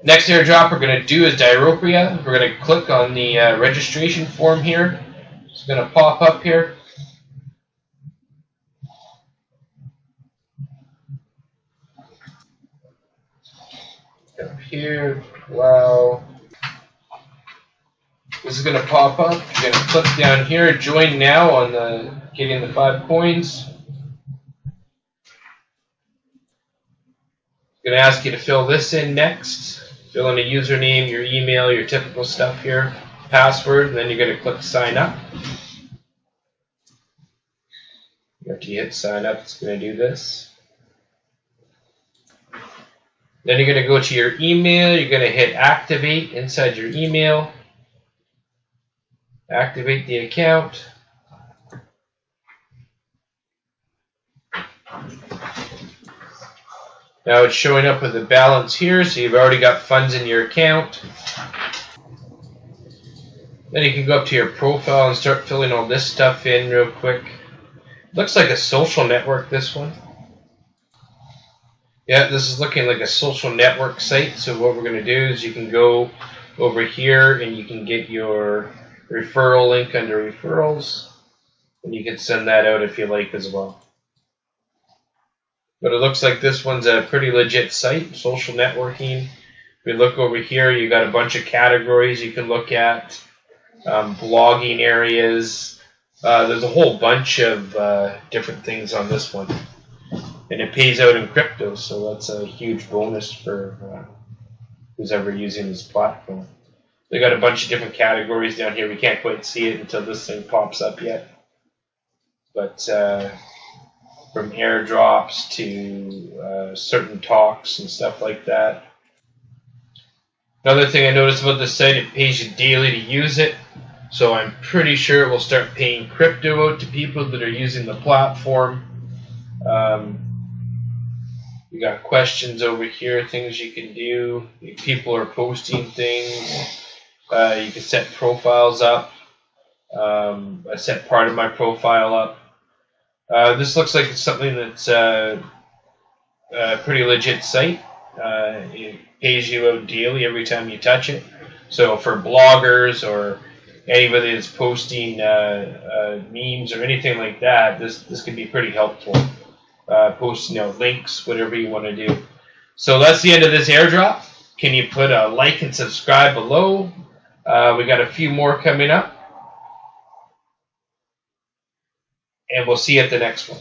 Next airdrop we're going to do is diropia. We're going to click on the registration form here. It's going to pop up here. Up here, wow. This is going to pop up. You're going to click down here, join now on the getting the 5 coins. It's going to ask you to fill this in next. Fill in a username, your email, your typical stuff here, password, and then you're going to click sign up. After you hit sign up, it's going to do this. Then you're going to go to your email, you're going to hit activate inside your email. Activate the account. Now it's showing up with a balance here, so you've already got funds in your account. Then you can go up to your profile and start filling all this stuff in real quick. Looks like a social network, this one. Yeah, this is looking like a social network site. So what we're going to do is you can go over here and you can get your referral link under referrals, and you can send that out if you like as well. But it looks like this one's a pretty legit site, social networking. If we look over here, you got a bunch of categories you can look at, blogging areas. There's a whole bunch of different things on this one, and it pays out in crypto, so that's a huge bonus for who's ever using this platform. They got a bunch of different categories down here. We can't quite see it until this thing pops up yet. But from airdrops to certain talks and stuff like that. Another thing I noticed about this site, it pays you daily to use it. So I'm pretty sure it will start paying crypto out to people that are using the platform. You got questions over here, things you can do. People are posting things. You can set profiles up. I set part of my profile up. This looks like it's something that's a pretty legit site. It pays you out daily every time you touch it. So for bloggers or anybody that's posting memes or anything like that, this can be pretty helpful. Posting out links, whatever you want to do. So that's the end of this airdrop. Can you put a like and subscribe below? We got a few more coming up, and we'll see you at the next one.